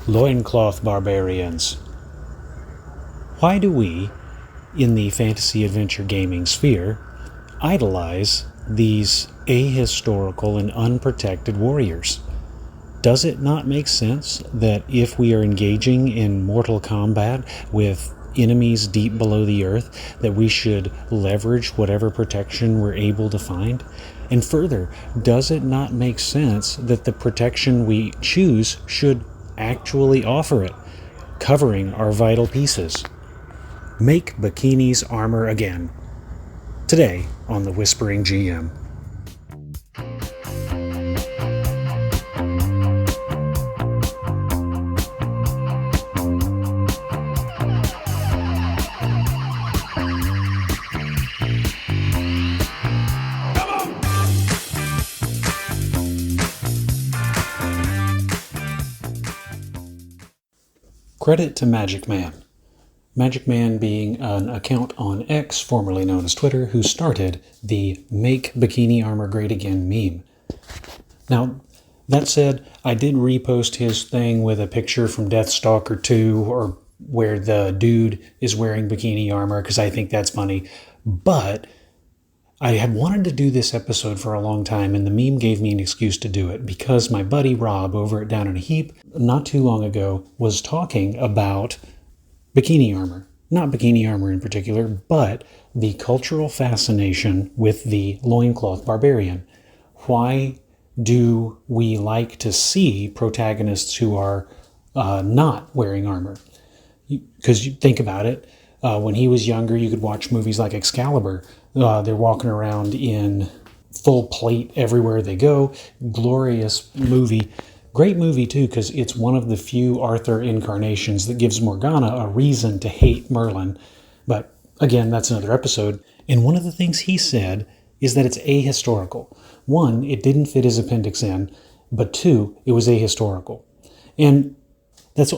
Loincloth Barbarians. Why do we, in the fantasy adventure gaming sphere, idolize these ahistorical and unprotected warriors? Does it not make sense that if we are engaging in mortal combat with enemies deep below the earth, that we should leverage whatever protection we're able to find? And further, does it not make sense that the protection we choose should actually offer it, covering our vital pieces? Make Bikinis armor again. Today on the Whispering GM. Credit to Magic Man. Magic Man being an account on X, formerly known as Twitter, who started the Make Bikini Armor Great Again meme. Now, that said, I did repost his thing with a picture from Deathstalker 2, or where the dude is wearing bikini armor, because I think that's funny. But I had wanted to do this episode for a long time, and the meme gave me an excuse to do it, because my buddy Rob over at Down in a Heap, not too long ago, was talking about bikini armor. Not bikini armor in particular, but the cultural fascination with the Loincloth Barbarian. Why do we like to see protagonists who are not wearing armor? Because you think about it, when he was younger, you could watch movies like Excalibur. They're walking around in full plate everywhere they go. Glorious movie. Great movie, too, because it's one of the few Arthur incarnations that gives Morgana a reason to hate Merlin. But, again, that's another episode. And one of the things he said is that it's ahistorical. One, it didn't fit his Appendix N, but two, it was ahistorical. And that's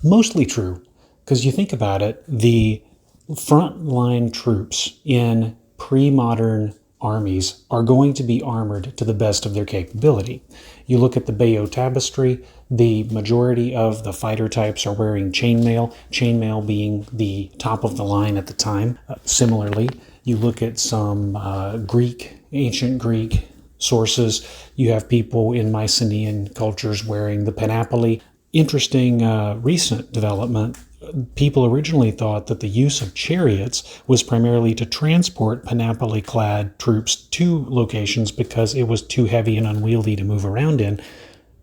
mostly true, because you think about it, the frontline troops in pre-modern armies are going to be armored to the best of their capability. You look at the Bayeux Tapestry, the majority of the fighter types are wearing chainmail being the top of the line at the time. Similarly, you look at some ancient Greek sources, you have people in Mycenaean cultures wearing the panoply. Interesting recent development. People originally thought that the use of chariots was primarily to transport panoply-clad troops to locations because it was too heavy and unwieldy to move around in.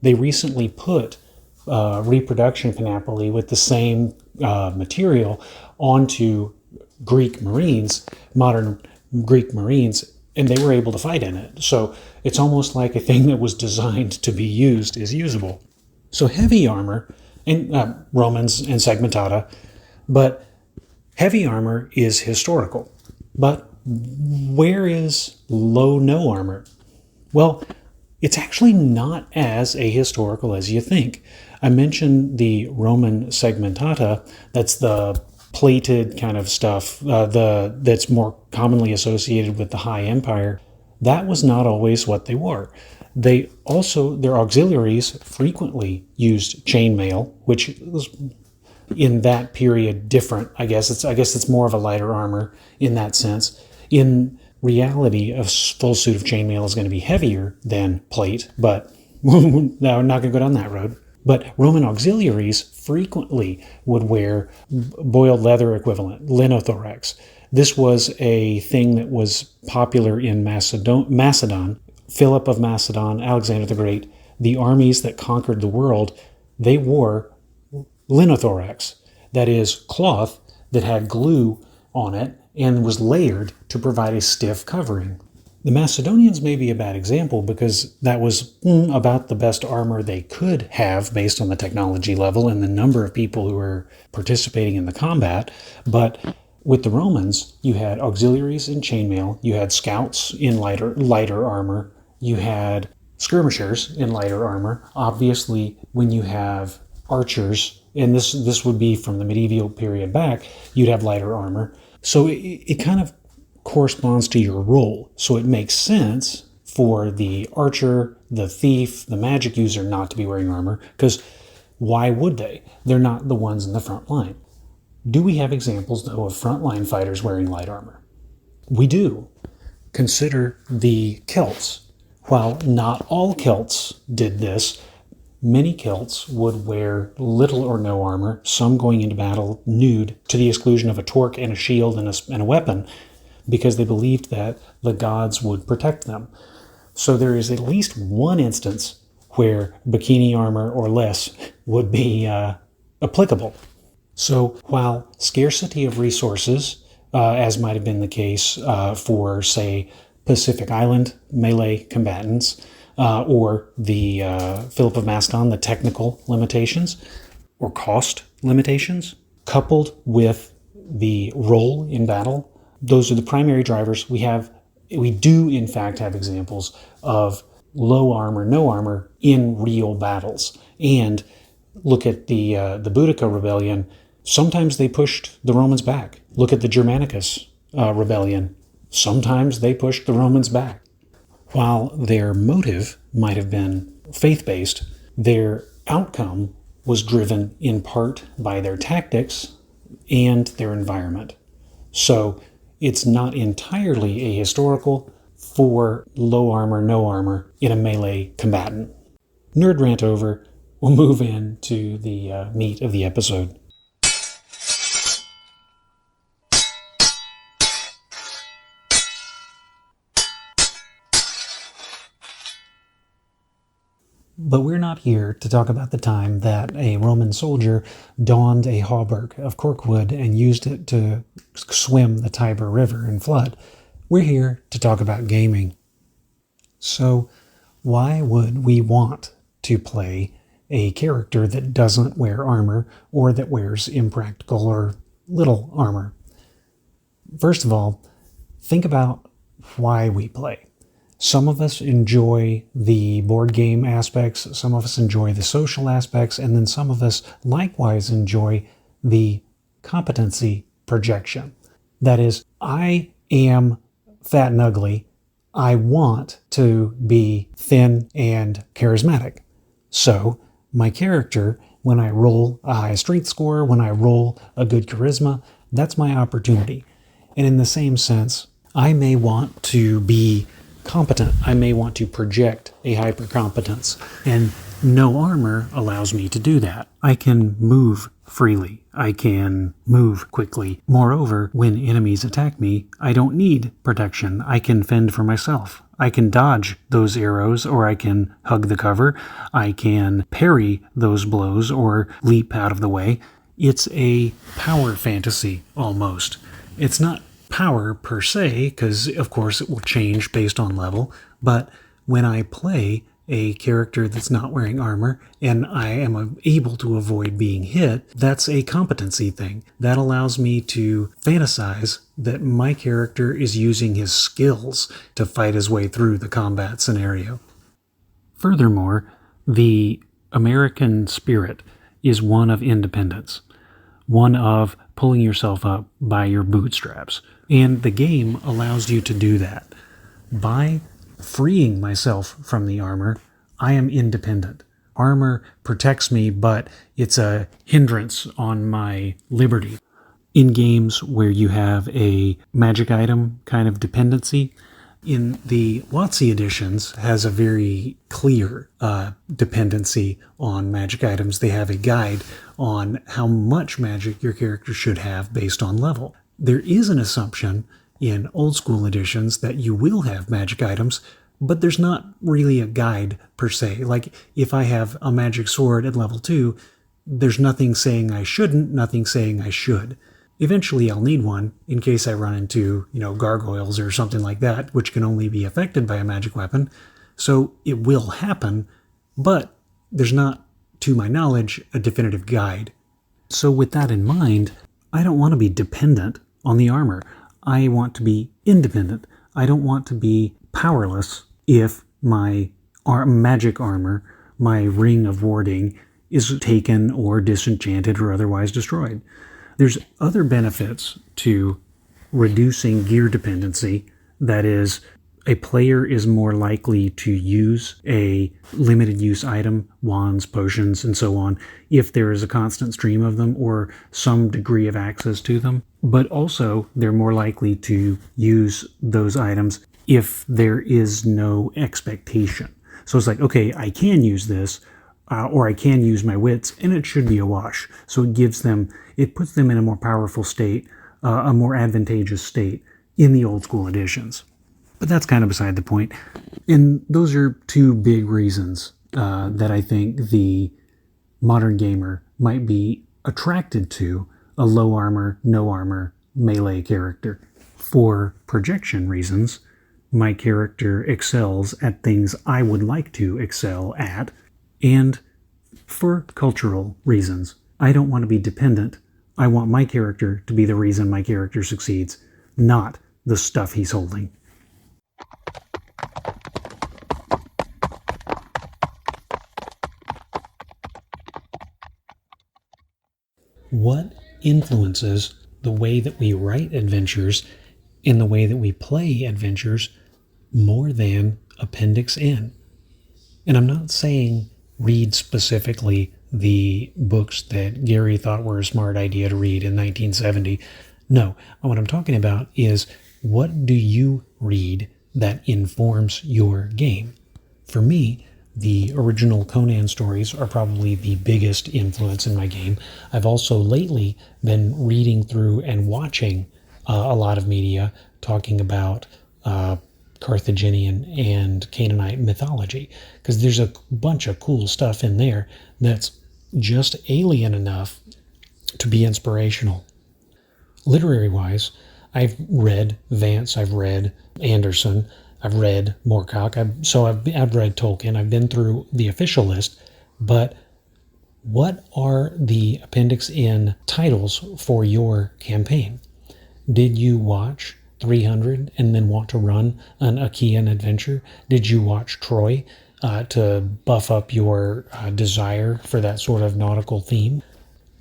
They recently put reproduction panoply with the same material onto Greek Marines, modern Greek Marines, and they were able to fight in it. So it's almost like a thing that was designed to be used is usable. So heavy armor, and Romans and segmentata, but heavy armor is historical. But where is low-no armor? Well, it's actually not as ahistorical as you think. I mentioned the Roman segmentata, that's the plated kind of stuff that's more commonly associated with the High Empire. That was not always what they wore. They also, their auxiliaries frequently used chainmail, which was in that period different. I guess it's more of a lighter armor in that sense. In reality, a full suit of chainmail is going to be heavier than plate, but we're not going to go down that road. But Roman auxiliaries frequently would wear boiled leather equivalent, linothorax. This was a thing that was popular in Macedon. Philip of Macedon, Alexander the Great, the armies that conquered the world, they wore linothorax. That is cloth that had glue on it and was layered to provide a stiff covering. The Macedonians may be a bad example because that was about the best armor they could have based on the technology level and the number of people who were participating in the combat. But with the Romans, you had auxiliaries in chainmail, you had scouts in lighter armor, you had skirmishers in lighter armor. Obviously, when you have archers, and this would be from the medieval period back, you'd have lighter armor. So it kind of corresponds to your role. So it makes sense for the archer, the thief, the magic user not to be wearing armor, because Why would they? They're not the ones in the front line. Do we have examples, though, of frontline fighters wearing light armor? We do. Consider the Celts. While not all Celts did this, many Celts would wear little or no armor, some going into battle nude to the exclusion of a torque and a shield and a weapon, because they believed that the gods would protect them. So there is at least one instance where bikini armor or less would be applicable. So while scarcity of resources, as might have been the case for, say, Pacific Island melee combatants, or the Philip of Macedon, the technical limitations or cost limitations, coupled with the role in battle, those are the primary drivers. We do in fact have examples of low armor, no armor in real battles. And look at the Boudica rebellion. Sometimes they pushed the Romans back. Look at the Germanicus rebellion. Sometimes they pushed the Romans back. While their motive might have been faith-based, their outcome was driven in part by their tactics and their environment. So it's not entirely ahistorical for low armor, no armor in a melee combatant. Nerd rant over. We'll move into the meat of the episode. But we're not here to talk about the time that a Roman soldier donned a hauberk of corkwood and used it to swim the Tiber River in flood. We're here to talk about gaming. So, why would we want to play a character that doesn't wear armor or that wears impractical or little armor? First of all, think about why we play. Some of us enjoy the board game aspects, some of us enjoy the social aspects, and then some of us likewise enjoy the competency projection. That is, I am fat and ugly. I want to be thin and charismatic. So my character, when I roll a high strength score, when I roll a good charisma, that's my opportunity. And in the same sense, I may want to be competent. I may want to project a hypercompetence, and no armor allows me to do that. I can move freely. I can move quickly. Moreover, when enemies attack me, I don't need protection. I can fend for myself. I can dodge those arrows, or I can hug the cover. I can parry those blows or leap out of the way. It's a power fantasy almost. It's not power per se, because of course it will change based on level, but when I play a character that's not wearing armor and I am able to avoid being hit, that's a competency thing. That allows me to fantasize that my character is using his skills to fight his way through the combat scenario. Furthermore, the American spirit is one of independence, one of pulling yourself up by your bootstraps. And the game allows you to do that. By freeing myself from the armor, I am independent. Armor protects me, but it's a hindrance on my liberty. In games where you have a magic item kind of dependency, in the WotC editions has a very clear dependency on magic items. They have a guide on how much magic your character should have based on level. There is an assumption in old school editions that you will have magic items, but there's not really a guide per se. Like if I have a magic sword at level 2, there's nothing saying I shouldn't, nothing saying I should. Eventually I'll need one in case I run into, gargoyles or something like that, which can only be affected by a magic weapon. So it will happen, but there's not, to my knowledge, a definitive guide. So with that in mind, I don't want to be dependent on the armor. I want to be independent. I don't want to be powerless if my magic armor, my ring of warding, is taken or disenchanted or otherwise destroyed. There's other benefits to reducing gear dependency. That is, a player is more likely to use a limited use item, wands, potions, and so on, if there is a constant stream of them or some degree of access to them. But also, they're more likely to use those items if there is no expectation. So it's like, okay, I can use this, or I can use my wits, and it should be a wash. So it puts them in a more powerful state, a more advantageous state in the old school editions. But that's kind of beside the point. And those are two big reasons that I think the modern gamer might be attracted to a low armor, no armor melee character. For projection reasons, my character excels at things I would like to excel at, and for cultural reasons. I don't want to be dependent. I want my character to be the reason my character succeeds, not the stuff he's holding. What influences the way that we write adventures and the way that we play adventures more than Appendix N? And I'm not saying read specifically the books that Gary thought were a smart idea to read in 1970. No, what I'm talking about is, what do you read that informs your game? For me, the original Conan stories are probably the biggest influence in my game. I've also lately been reading through and watching a lot of media talking about Carthaginian and Canaanite mythology, because there's a bunch of cool stuff in there that's just alien enough to be inspirational. Literary-wise, I've read Vance, I've read Anderson, I've read Moorcock, I've read Tolkien, I've been through the official list, but what are the Appendix N titles for your campaign? Did you watch 300 and then want to run an Achaean adventure? Did you watch Troy to buff up your desire for that sort of nautical theme?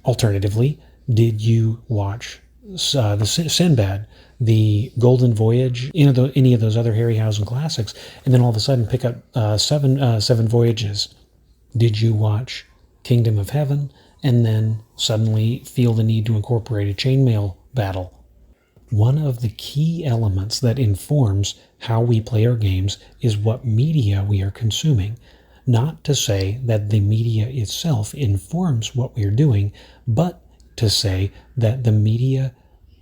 Alternatively, did you watch the Sinbad, the Golden Voyage, any of those other Harryhausen classics, and then all of a sudden pick up seven voyages? Did you watch Kingdom of Heaven and then suddenly feel the need to incorporate a chainmail battle? One of the key elements that informs how we play our games is what media we are consuming. Not to say that the media itself informs what we are doing, but to say that the media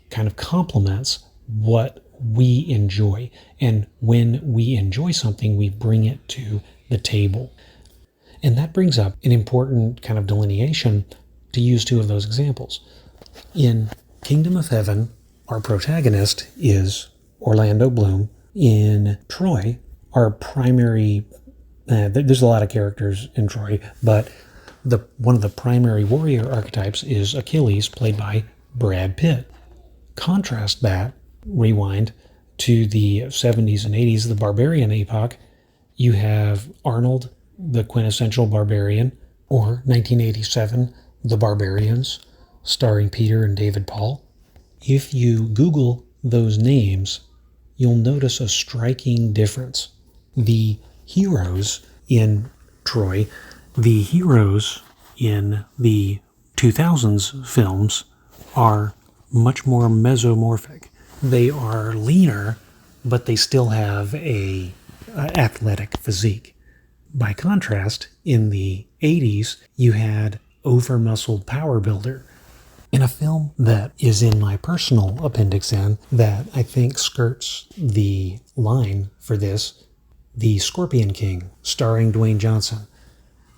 kind of complements what we enjoy. And when we enjoy something, we bring it to the table. And that brings up an important kind of delineation to use two of those examples. In Kingdom of Heaven, our protagonist is Orlando Bloom. In Troy, our primary, there's a lot of characters in Troy, but one of the primary warrior archetypes is Achilles, played by Brad Pitt. Contrast that, rewind, to the 70s and 80s, the Barbarian epoch. You have Arnold, the quintessential barbarian, or 1987, The Barbarians, starring Peter and David Paul. If you Google those names, you'll notice a striking difference. The heroes in Troy, the heroes in the 2000s films are much more mesomorphic. They are leaner, but they still have a athletic physique. By contrast, in the 80s, you had over-muscled power builder. In a film that is in my personal Appendix N that I think skirts the line for this, The Scorpion King, starring Dwayne Johnson.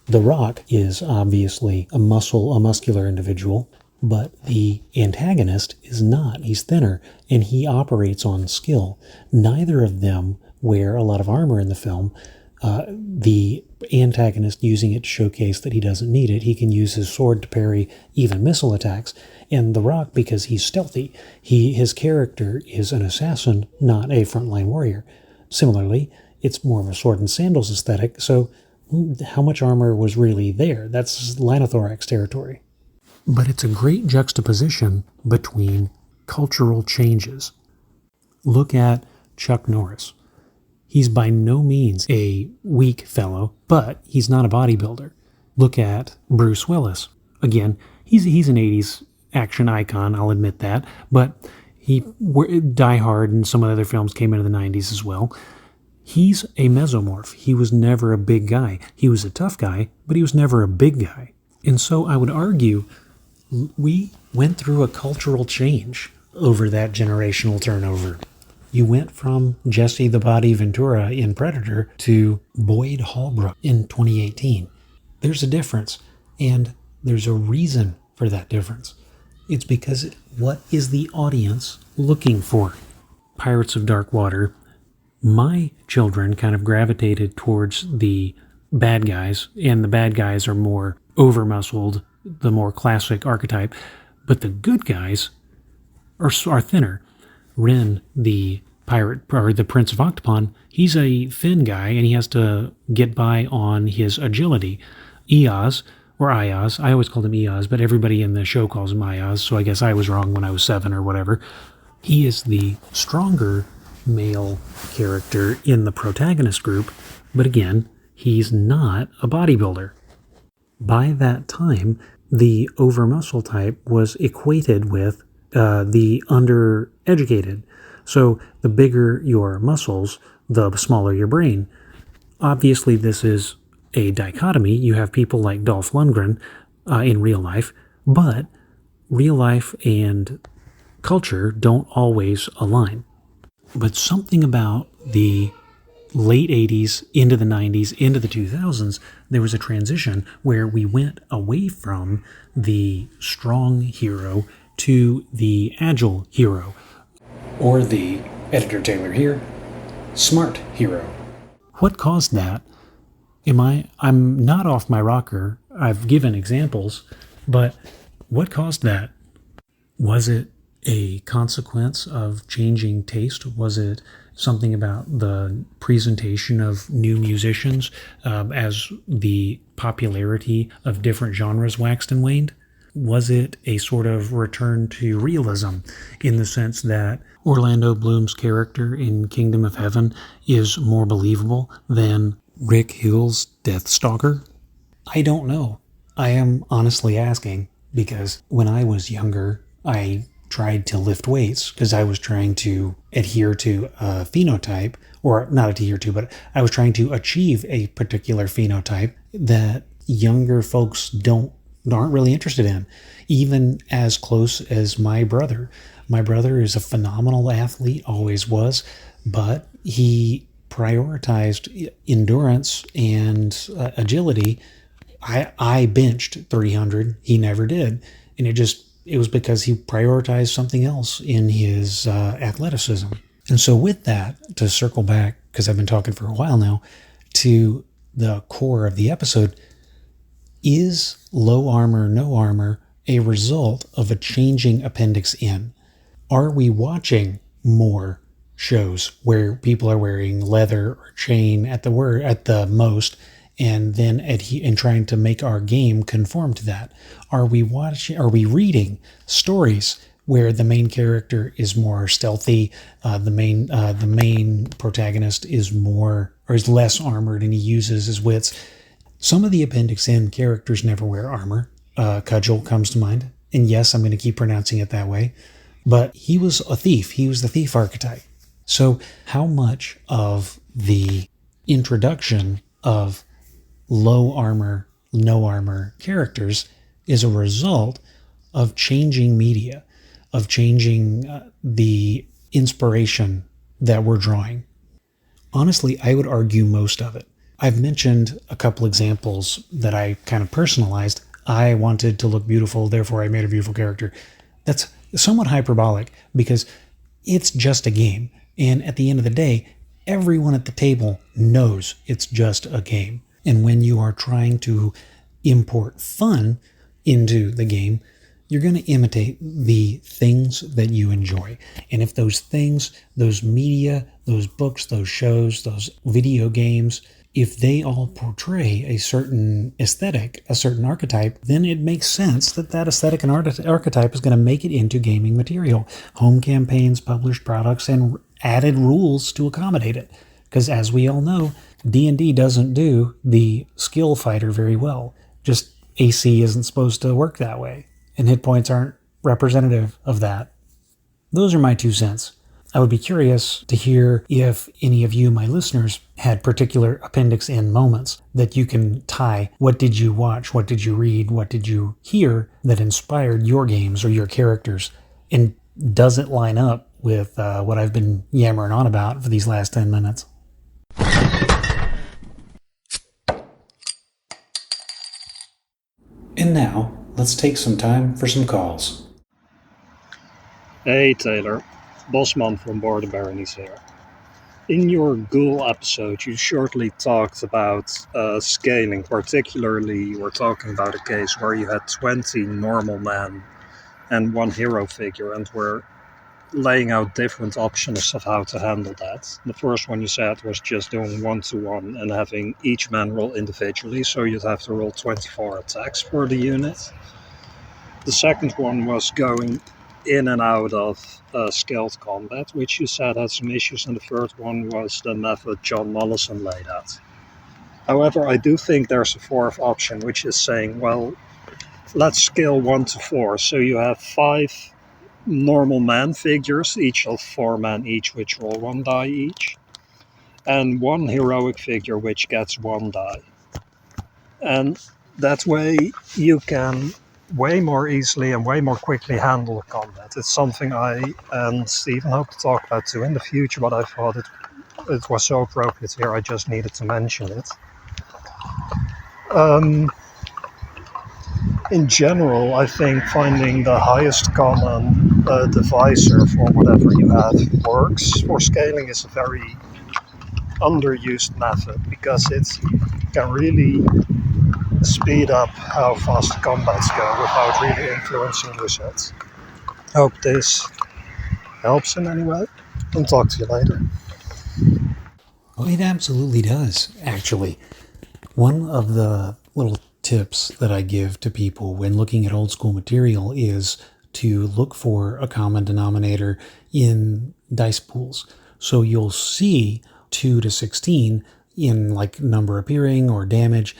The Rock is obviously a muscular individual, but the antagonist is not. He's thinner, and he operates on skill. Neither of them wear a lot of armor in the film. The antagonist using it to showcase that he doesn't need it. He can use his sword to parry even missile attacks. And The Rock, because he's stealthy, his character is an assassin, not a frontline warrior. Similarly, it's more of a sword and sandals aesthetic, so how much armor was really there? That's Lynothorax territory. But it's a great juxtaposition between cultural changes. Look at Chuck Norris. He's by no means a weak fellow, but he's not a bodybuilder. Look at Bruce Willis. Again, he's an 80s action icon, I'll admit that, but Die Hard and some other films came into the 90s as well. He's a mesomorph. He was never a big guy. He was a tough guy, but he was never a big guy. And so I would argue we went through a cultural change over that generational turnover. You went from Jesse the Body Ventura in Predator to Boyd Holbrook in 2018. There's a difference, and there's a reason for that difference. It's because what is the audience looking for? Pirates of Dark Water. My children kind of gravitated towards the bad guys, and the bad guys are more over-muscled, the more classic archetype, but the good guys are thinner. Ren, the pirate, or the Prince of Octopon, he's a thin guy, and he has to get by on his agility. Eoz, or Iaz, I always called him Eoz, but everybody in the show calls him Iaz, so I guess I was wrong when I was 7 or whatever. He is the stronger male character in the protagonist group, but again, he's not a bodybuilder. By that time, the over-muscle type was equated with the undereducated. So the bigger your muscles, the smaller your brain. Obviously, this is a dichotomy. You have people like Dolph Lundgren in real life, but real life and culture don't always align. But something about the late 80s, into the 90s, into the 2000s, there was a transition where we went away from the strong hero to the agile hero, or the, Editor Taylor here, smart hero. What caused that? I'm not off my rocker. I've given examples, but what caused that? Was it a consequence of changing taste? Was it something about the presentation of new musicians as the popularity of different genres waxed and waned? Was it a sort of return to realism in the sense that Orlando Bloom's character in Kingdom of Heaven is more believable than Rick Hill's Deathstalker? I don't know. I am honestly asking because when I was younger, I tried to lift weights because I was trying to adhere to a phenotype, or not adhere to, but I was trying to achieve a particular phenotype that younger folks aren't really interested in, even as close as my brother. My brother is a phenomenal athlete, always was, but he prioritized endurance and agility. I benched 300. He never did. And it was because he prioritized something else in his athleticism. And so with that, to circle back, because I've been talking for a while now, to the core of the episode, is low armor, no armor a result of a changing Appendix N? Are we watching more shows where people are wearing leather or chain at the most, and then and trying to make our game conform to that? Are we reading stories where the main character is more stealthy, the main protagonist is less armored and he uses his wits? Some of the Appendix N characters never wear armor. Cudgel comes to mind, and yes, I'm going to keep pronouncing it that way, but he was a thief. He was the thief archetype. So how much of the introduction of low armor, no armor characters is a result of changing media, of changing the inspiration that we're drawing? Honestly, I would argue most of it. I've mentioned a couple examples that I kind of personalized. I wanted to look beautiful, therefore I made a beautiful character. That's somewhat hyperbolic because it's just a game. And at the end of the day, everyone at the table knows it's just a game. And when you are trying to import fun into the game, you're going to imitate the things that you enjoy. And if those things, those media, those books, those shows, those video games, if they all portray a certain aesthetic, a certain archetype, then it makes sense that that aesthetic and archetype is going to make it into gaming material. Home campaigns, published products, and added rules to accommodate it. Because as we all know, D&D doesn't do the skill fighter very well. Just AC isn't supposed to work that way, and hit points aren't representative of that. Those are my 2 cents. I would be curious to hear if any of you, my listeners, had particular Appendix N moments that you can tie. What did you watch? What did you read? What did you hear that inspired your games or your characters? And does it line up with what I've been yammering on about for these last 10 minutes? And now, let's take some time for some calls. Hey Taylor, Bosman from Barbarians here. In your Ghoul episode, you shortly talked about scaling. Particularly, you were talking about a case where you had 20 normal men and 1 hero figure, and were laying out different options of how to handle that. The first one you said was just doing 1-to-1 and having each man roll individually, so you'd have to roll 24 attacks for the unit. The second one was going in and out of scaled combat, which you said had some issues, and the third one was the method John Mollison laid out. However, I do think there's a fourth option, which is saying, well, let's scale 1-to-4, so you have 5 normal man figures, each of 4 men each, which roll 1 die each, and 1 heroic figure, which gets 1 die. And that way you can way more easily and way more quickly handle the combat. It's something I and Stephen hope to talk about too in the future, but I thought it was so appropriate here, I just needed to mention it. In general, I think finding the highest common divisor for whatever you have works. For scaling is a very underused method because it can really speed up how fast combats go without really influencing results. Hope this helps in any way, and talk to you later. Oh, it absolutely does, actually. One of the little tips that I give to people when looking at old school material is to look for a common denominator in dice pools. So you'll see 2 to 16 in like number appearing or damage.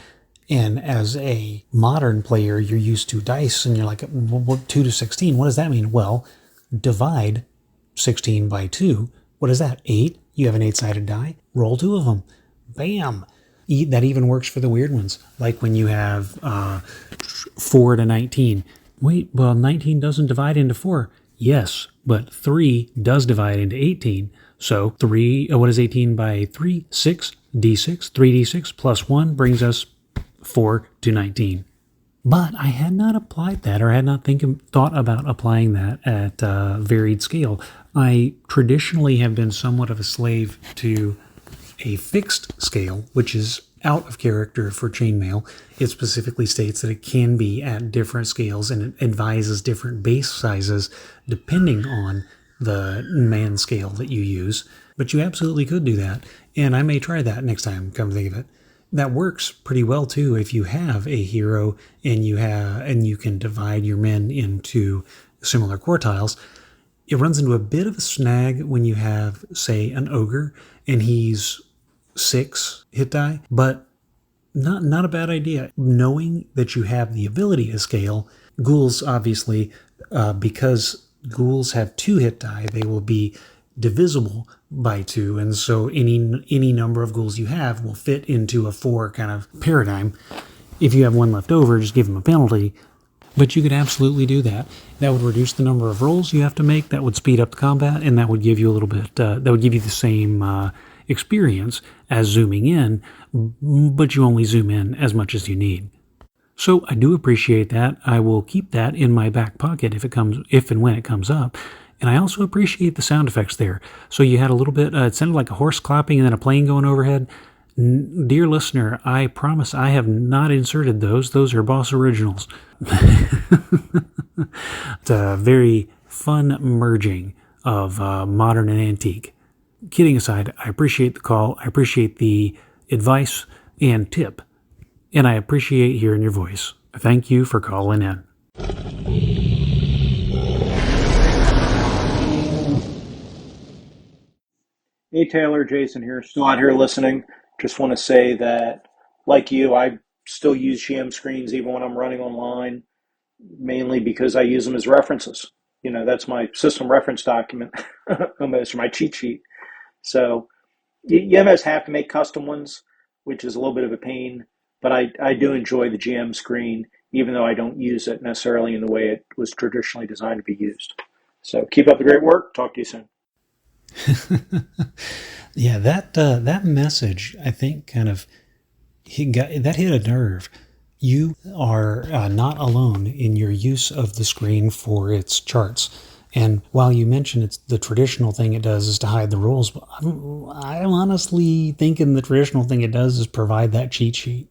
And as a modern player, you're used to dice and you're like, well, 2 to 16, what does that mean? Well, divide 16 by 2. What is that? 8? You have an 8-sided die. Roll 2 of them. Bam! That even works for the weird ones, like when you have 4 to 19. Wait, well, 19 doesn't divide into 4. Yes, but 3 does divide into 18. So 3, what is 18 by 3? 6, d6, 3d6 plus 1 brings us 4 to 19. But I had not applied that, or had not thought about applying that at varied scale. I traditionally have been somewhat of a slave to a fixed scale, which is out of character for chainmail. It specifically states that it can be at different scales, and it advises different base sizes depending on the man scale that you use. But you absolutely could do that, and I may try that next time, come to think of it. That works pretty well too if you have a hero and you can divide your men into similar quartiles. It runs into a bit of a snag when you have, say, an ogre and he's 6 hit die, but not a bad idea. Knowing that you have the ability to scale, ghouls obviously, because ghouls have 2 hit die, they will be divisible by 2, and so any number of ghouls you have will fit into a 4 kind of paradigm. If you have 1 left over, just give them a penalty. But you could absolutely do that. That would reduce the number of rolls you have to make. That would speed up the combat, and that would give you a little bit. That would give you the same experience as zooming in, but you only zoom in as much as you need. So I do appreciate that. I will keep that in my back pocket if and when it comes up. And I also appreciate the sound effects there. So you had a little bit. It sounded like a horse clapping and then a plane going overhead. Dear listener, I promise I have not inserted those. Those are Boss Originals. It's a very fun merging of modern and antique. Kidding aside, I appreciate the call. I appreciate the advice and tip. And I appreciate hearing your voice. Thank you for calling in. Hey Taylor, Jason here. Still out here listening. Just want to say that, like you, I still use GM screens even when I'm running online, mainly because I use them as references. That's my system reference document, almost, or my cheat sheet. So you almost have to make custom ones, which is a little bit of a pain. But I do enjoy the GM screen, even though I don't use it necessarily in the way it was traditionally designed to be used. So keep up the great work. Talk to you soon. Yeah, that message, I think, kind of hit a nerve. You are not alone in your use of the screen for its charts. And while you mentioned it's the traditional thing it does is to hide the rules, but I'm honestly thinking the traditional thing it does is provide that cheat sheet.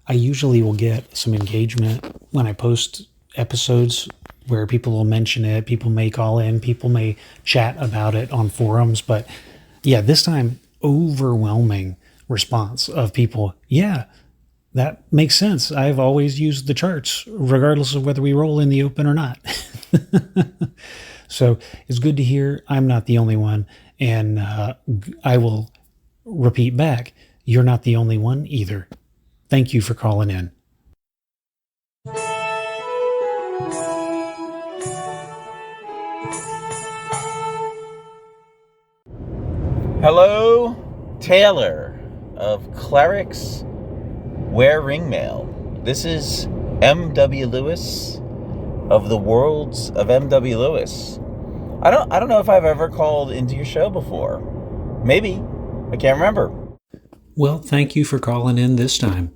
I usually will get some engagement when I post episodes where people will mention it. People may call in, people may chat about it on forums. But yeah, this time, overwhelming response of people. Yeah, that makes sense. I've always used the charts, regardless of whether we roll in the open or not. So it's good to hear I'm not the only one. And I will repeat back, you're not the only one either. Thank you for calling in. Hello, Taylor of Clerics Wear Ringmail. This is M.W. Lewis of the Worlds of M.W. Lewis. I don't know if I've ever called into your show before. Maybe. I can't remember. Well, thank you for calling in this time.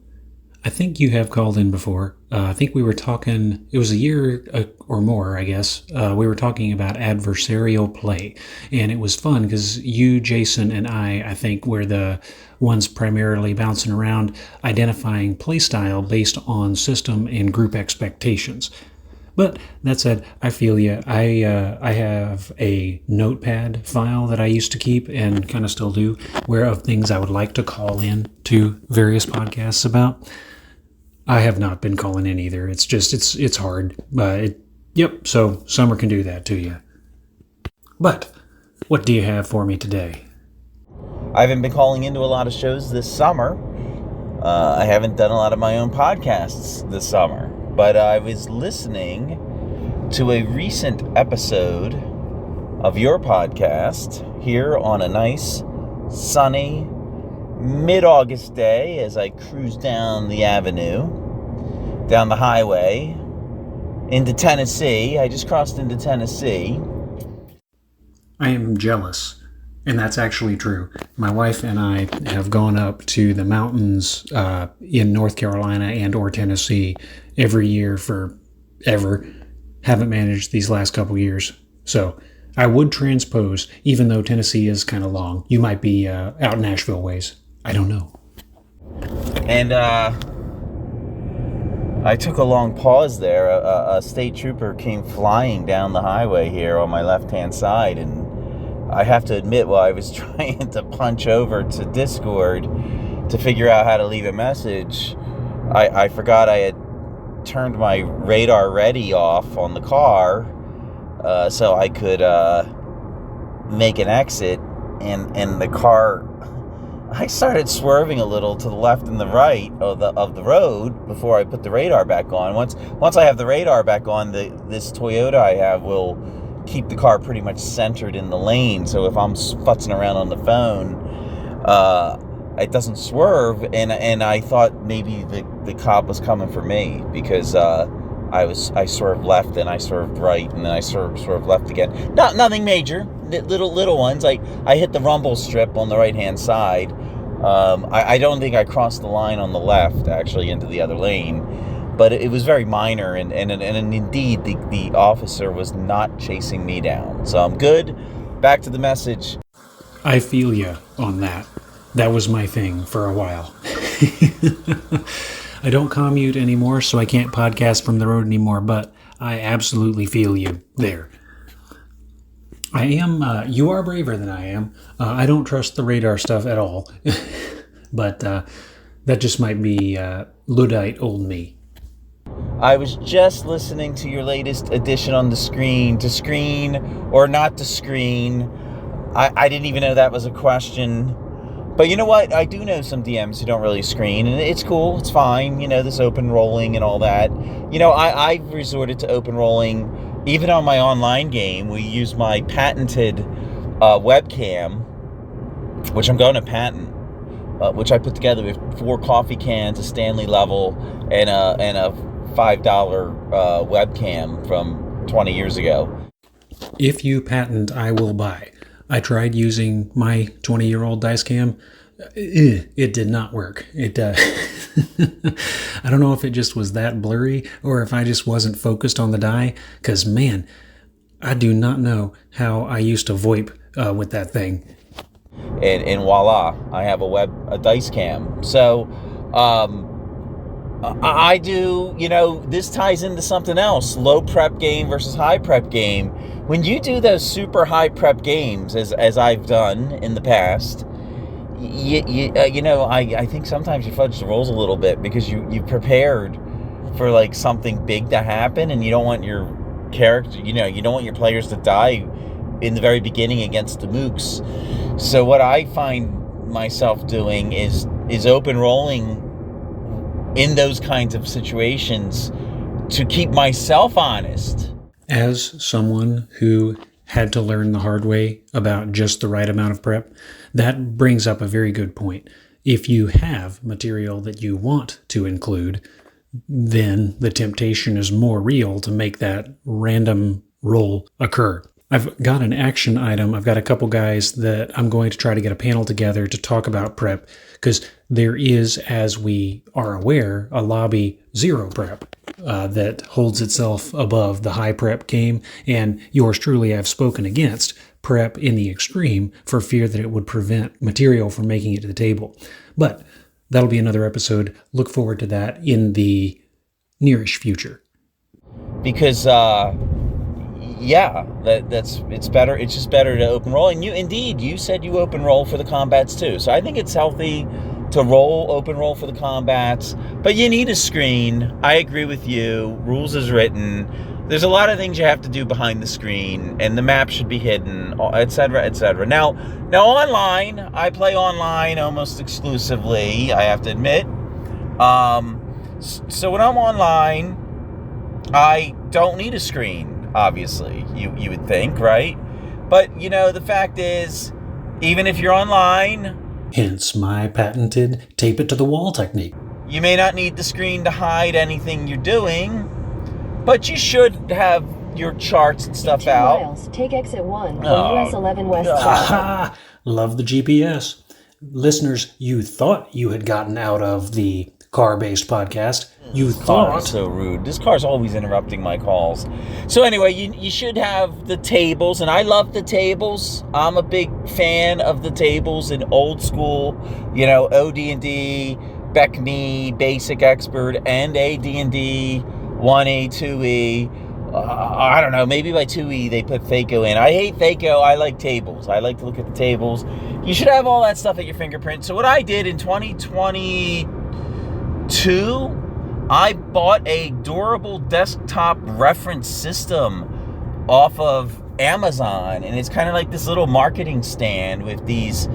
I think you have called in before. I think we were talking, it was a year or more, I guess. We were talking about adversarial play. And it was fun because you, Jason, and I think, were the ones primarily bouncing around identifying play style based on system and group expectations. But that said, I feel you. I have a notepad file that I used to keep and kind of still do, where of things I would like to call in to various podcasts about. I have not been calling in either. It's just, it's hard. Yep, so summer can do that to you. But what do you have for me today? I haven't been calling into a lot of shows this summer. I haven't done a lot of my own podcasts this summer. But I was listening to a recent episode of your podcast here on a nice, sunny, mid-August day as I cruise down the avenue, down the highway, into Tennessee. I just crossed into Tennessee. I am jealous. And that's actually true. My wife and I have gone up to the mountains in North Carolina and or Tennessee every year forever. Haven't managed these last couple years. So I would transpose, even though Tennessee is kind of long. You might be out Nashville ways. I don't know. And I took a long pause there. A state trooper came flying down the highway here on my left-hand side, and I have to admit, while I was trying to punch over to Discord to figure out how to leave a message, I forgot I had turned my radar ready off on the car so I could make an exit, and the car, I started swerving a little to the left and the right of the road before I put the radar back on. Once I have the radar back on, this Toyota I have will keep the car pretty much centered in the lane, so if I'm futzing around on the phone, it doesn't swerve, and I thought maybe the cop was coming for me because I swerved left and I swerved right and then I swerved left again. Nothing major, little ones. I hit the rumble strip on the right hand side. I don't think I crossed the line on the left actually into the other lane. But it was very minor, and indeed, the officer was not chasing me down. So I'm good. Back to the message. I feel you on that. That was my thing for a while. I don't commute anymore, so I can't podcast from the road anymore, but I absolutely feel you there. You are braver than I am. I don't trust the radar stuff at all. But that just might be Luddite old me. I was just listening to your latest edition on the screen, to screen or not to screen. I didn't even know that was a question. But you know what? I do know some DMs who don't really screen, and it's cool. It's fine. This open rolling and all that. I've resorted to open rolling even on my online game. We use my patented webcam, which I'm going to patent, which I put together with 4 coffee cans, a Stanley level, and a $5 webcam from 20 years ago. If you patent, I will buy. I tried using my 20-year-old dice cam. It did not work. I don't know if it just was that blurry or if I just wasn't focused on the die. Because, man, I do not know how I used to VoIP with that thing. And voila, I have a dice cam. So I do, this ties into something else. Low prep game versus high prep game. When you do those super high prep games, as I've done in the past, I think sometimes you fudge the rules a little bit because you prepared for like something big to happen, and you don't want your character, you don't want your players to die in the very beginning against the mooks. So what I find myself doing is open rolling in those kinds of situations to keep myself honest. As someone who had to learn the hard way about just the right amount of prep, that brings up a very good point. If you have material that you want to include, then the temptation is more real to make that random roll occur. I've got an action item. I've got a couple guys that I'm going to try to get a panel together to talk about prep, because there is, as we are aware, a lobby zero prep that holds itself above the high prep game, and yours truly I've spoken against prep in the extreme for fear that it would prevent material from making it to the table. But that'll be another episode. Look forward to that in the nearish future. Because it's better. It's just better to open roll. And you said you open roll for the combats too. So I think it's healthy to open roll for the combats, but you need a screen. I agree with you. Rules is written. There's a lot of things you have to do behind the screen, and the map should be hidden, etc., etc. Now online, I play online almost exclusively, I have to admit. So when I'm online, I don't need a screen, obviously. You would think, right? But, the fact is, even if you're online, hence my patented tape it to the wall technique, you may not need the screen to hide anything you're doing, but you should have your charts and stuff out. 2 miles, take exit 1 on US 11 West. Love the GPS. Listeners, you thought you had gotten out of the car-based podcast. You thought. That's so rude. This car's always interrupting my calls. So anyway, you should have the tables, and I love the tables. I'm a big fan of the tables in old school, OD&D, Bikini, Basic Expert, and AD&D, 1E, 2E. I don't know, maybe by 2E they put Thaco in. I hate Thaco. I like tables. I like to look at the tables. You should have all that stuff at your fingerprint. So what I did in 2022, I bought a durable desktop reference system off of Amazon, and it's kind of like this little marketing stand with these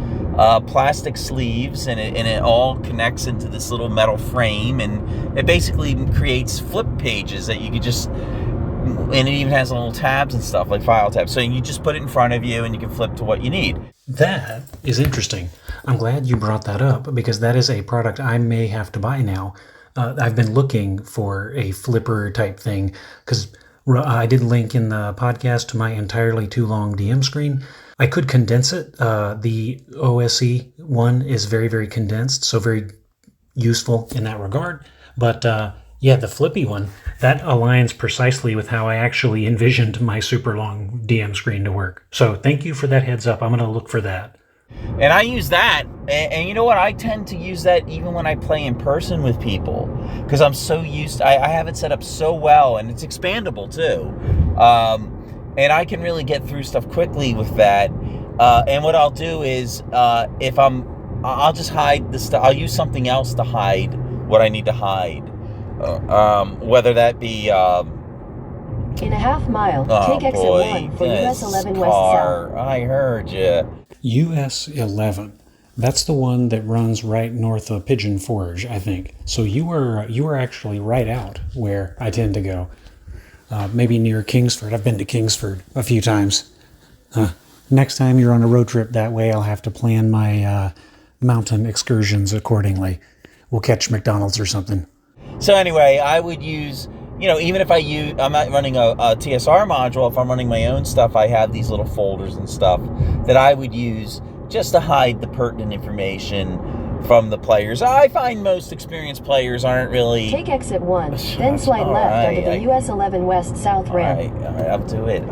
plastic sleeves, and it all connects into this little metal frame, and it basically creates flip pages that you could just, and it even has little tabs and stuff, like file tabs, so you just put it in front of you and you can flip to what you need. That is interesting. I'm glad you brought that up, because that is a product I may have to buy now. I've been looking for a flipper type thing, because I did link in the podcast to my entirely too long DM screen. I could condense it. The OSE one is very, very condensed, so very useful in that regard. But the flippy one, that aligns precisely with how I actually envisioned my super long DM screen to work. So thank you for that heads up. I'm going to look for that. And I use that, and you know what? I tend to use that even when I play in person with people, because I'm so used. I have it set up so well, and it's expandable too. And I can really get through stuff quickly with that. And what I'll do is, I'll just hide the stuff. I'll use something else to hide what I need to hide. Whether that be, In a half mile, Oh, take exit boy, 1 for this US 11 car. West South. I heard you. US 11. That's the one that runs right north of Pigeon Forge, I think. So you were actually right out where I tend to go. Maybe near Kingsford. I've been to Kingsford a few times. Next time you're on a road trip that way, I'll have to plan my mountain excursions accordingly. We'll catch McDonald's or something. So anyway, I would use, even if I'm not running a TSR module, if I'm running my own stuff, I have these little folders and stuff that I would use just to hide the pertinent information from the players. I find most experienced players aren't really... Take exit 1, then slide left onto the US 11 West South ramp. All right, I'll do it.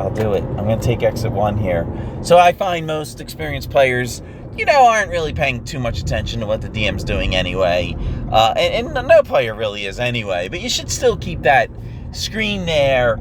I'm going to take exit 1 here. So I find most experienced players, aren't really paying too much attention to what the DM's doing anyway. And no player really is anyway. But you should still keep that screen there.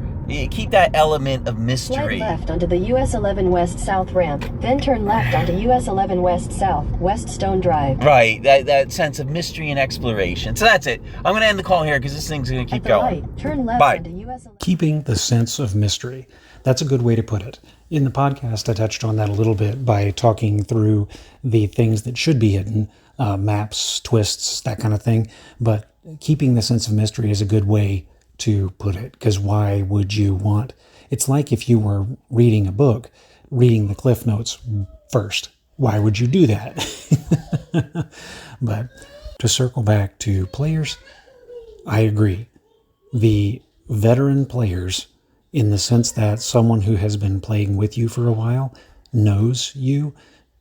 Keep that element of mystery. Slide left onto the US 11 West South ramp, then turn left onto US 11 West South, West Stone Drive. Right, that sense of mystery and exploration. So that's it. I'm going to end the call here because this thing's going to keep going. Light, turn left Bye. onto US 11. Keeping the sense of mystery. That's a good way to put it. In the podcast, I touched on that a little bit by talking through the things that should be hidden, maps, twists, that kind of thing. But keeping the sense of mystery is a good way to put it, because why would you want... It's like if you were reading a book, reading the Cliff Notes first. Why would you do that? But to circle back to players, I agree. The veteran players, in the sense that someone who has been playing with you for a while knows you,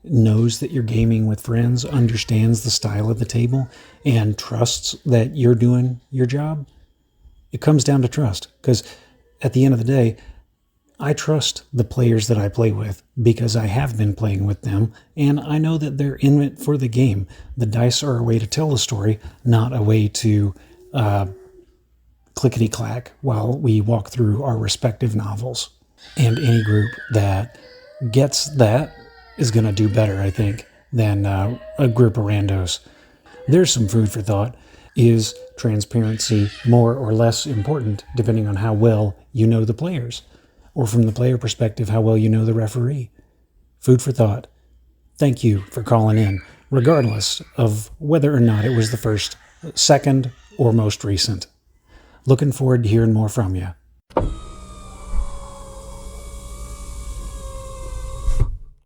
knows that you're gaming with friends, understands the style of the table, and trusts that you're doing your job. It comes down to trust, because at the end of the day, I trust the players that I play with because I have been playing with them, and I know that they're in it for the game. The dice are a way to tell the story, not a way to clickety-clack while we walk through our respective novels. And any group that gets that is going to do better, I think, than a group of randos. There's some food for thought. Is transparency more or less important depending on how well you know the players? Or from the player perspective, how well you know the referee? Food for thought. Thank you for calling in, regardless of whether or not it was the first, second, or most recent. Looking forward to hearing more from you.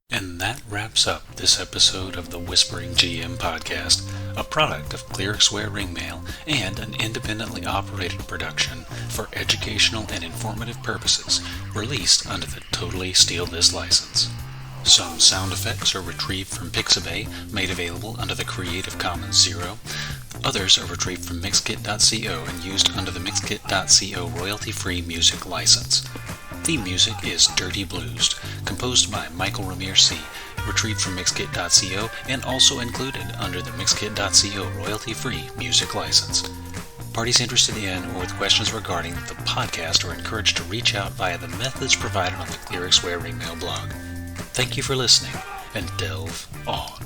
And that wraps up this episode of the Whispering GM podcast, a product of Clericware Ringmail and an independently operated production for educational and informative purposes, released under the Totally Steal This license. Some sound effects are retrieved from Pixabay, made available under the Creative Commons 0. Others are retrieved from Mixkit.co and used under the Mixkit.co royalty-free music license. Theme music is Dirty Blues, composed by Michael Ramir C., retrieved from Mixkit.co and also included under the Mixkit.co royalty-free music license. Parties interested in or with questions regarding the podcast are encouraged to reach out via the methods provided on the Clericware Ringmail blog. Thank you for listening, and delve on.